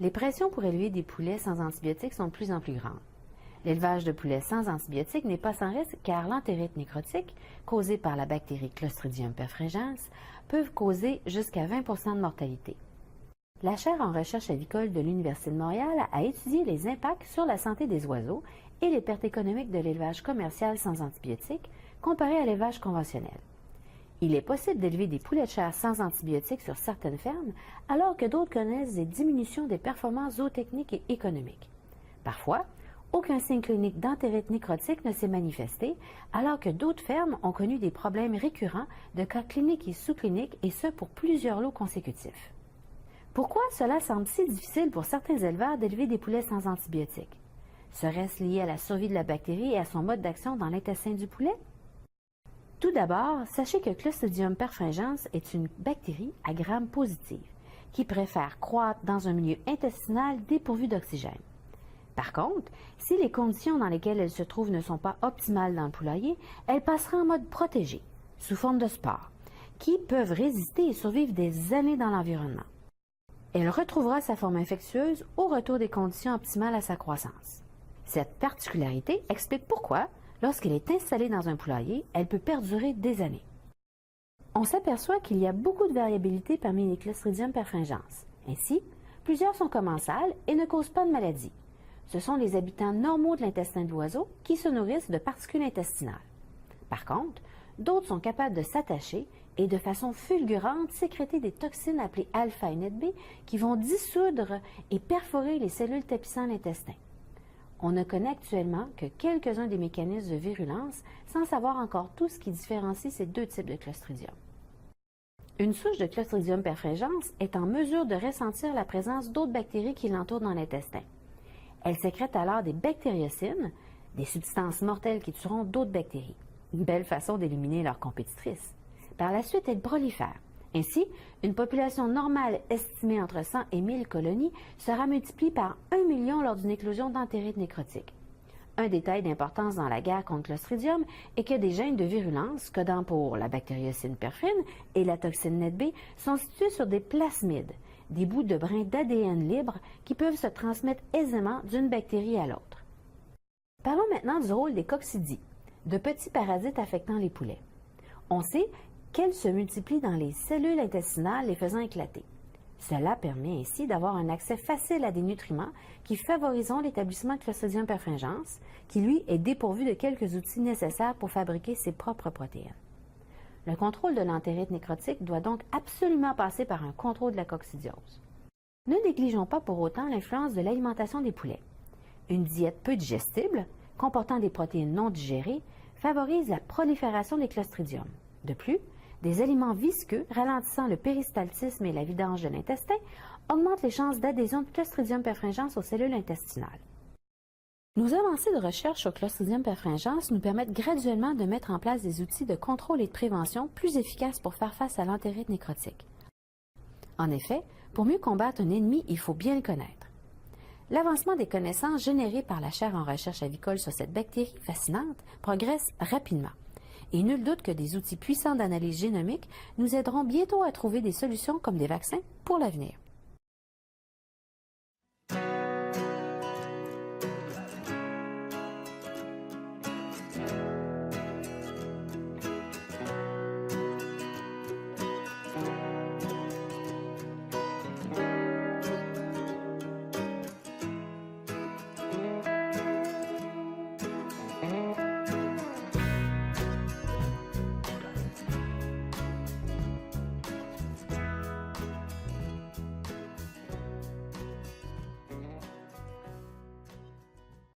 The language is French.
Les pressions pour élever des poulets sans antibiotiques sont de plus en plus grandes. L'élevage de poulets sans antibiotiques n'est pas sans risque car l'entérite nécrotique, causée par la bactérie Clostridium perfringens, peut causer jusqu'à 20 de mortalité. La chaire en recherche avicole de l'Université de Montréal a étudié les impacts sur la santé des oiseaux et les pertes économiques de l'élevage commercial sans antibiotiques comparé à l'élevage conventionnel. Il est possible d'élever des poulets de chair sans antibiotiques sur certaines fermes, alors que d'autres connaissent des diminutions des performances zootechniques et économiques. Parfois, aucun signe clinique d'entérite nécrotique ne s'est manifesté, alors que d'autres fermes ont connu des problèmes récurrents de cas cliniques et sous-cliniques, et ce pour plusieurs lots consécutifs. Pourquoi cela semble si difficile pour certains éleveurs d'élever des poulets sans antibiotiques? Serait-ce lié à la survie de la bactérie et à son mode d'action dans l'intestin du poulet? Tout d'abord, sachez que Clostridium perfringens est une bactérie à Gram positive qui préfère croître dans un milieu intestinal dépourvu d'oxygène. Par contre, si les conditions dans lesquelles elle se trouve ne sont pas optimales dans le poulailler, elle passera en mode protégé, sous forme de spores, qui peuvent résister et survivre des années dans l'environnement. Elle retrouvera sa forme infectieuse au retour des conditions optimales à sa croissance. Cette particularité explique pourquoi, lorsqu'elle est installée dans un poulailler, elle peut perdurer des années. On s'aperçoit qu'il y a beaucoup de variabilité parmi les Clostridium perfringens. Ainsi, plusieurs sont commensales et ne causent pas de maladie. Ce sont les habitants normaux de l'intestin de l'oiseau qui se nourrissent de particules intestinales. Par contre, d'autres sont capables de s'attacher et de façon fulgurante sécréter des toxines appelées alpha et NETB qui vont dissoudre et perforer les cellules tapissant l'intestin. On ne connaît actuellement que quelques-uns des mécanismes de virulence sans savoir encore tout ce qui différencie ces deux types de Clostridium. Une souche de Clostridium perfringens est en mesure de ressentir la présence d'autres bactéries qui l'entourent dans l'intestin. Elle sécrète alors des bactériocines, des substances mortelles qui tueront d'autres bactéries. Une belle façon d'éliminer leurs compétitrices. Par la suite, elle prolifère. Ainsi, une population normale estimée entre 100 et 1000 colonies sera multipliée par 1 million lors d'une éclosion d'entérite nécrotique. Un détail d'importance dans la guerre contre Clostridium est que des gènes de virulence, codant pour la bactériocine perfrine et la toxine NETB, sont situés sur des plasmides, des bouts de brins d'ADN libres qui peuvent se transmettre aisément d'une bactérie à l'autre. Parlons maintenant du rôle des coccidies, de petits parasites affectant les poulets. On sait qu'elles se multiplient dans les cellules intestinales, les faisant éclater. Cela permet ainsi d'avoir un accès facile à des nutriments qui favoriseront l'établissement de Clostridium perfringens, qui lui est dépourvu de quelques outils nécessaires pour fabriquer ses propres protéines. Le contrôle de l'entérite nécrotique doit donc absolument passer par un contrôle de la coccidiose. Ne négligeons pas pour autant l'influence de l'alimentation des poulets. Une diète peu digestible, comportant des protéines non digérées, favorise la prolifération des Clostridium. De plus, des aliments visqueux ralentissant le péristaltisme et la vidange de l'intestin augmentent les chances d'adhésion de Clostridium perfringens aux cellules intestinales. Nos avancées de recherche sur Clostridium perfringens nous permettent graduellement de mettre en place des outils de contrôle et de prévention plus efficaces pour faire face à l'entérite nécrotique. En effet, pour mieux combattre un ennemi, il faut bien le connaître. L'avancement des connaissances générées par la chaire en recherche avicole sur cette bactérie fascinante progresse rapidement. Et nul doute que des outils puissants d'analyse génomique nous aideront bientôt à trouver des solutions comme des vaccins pour l'avenir.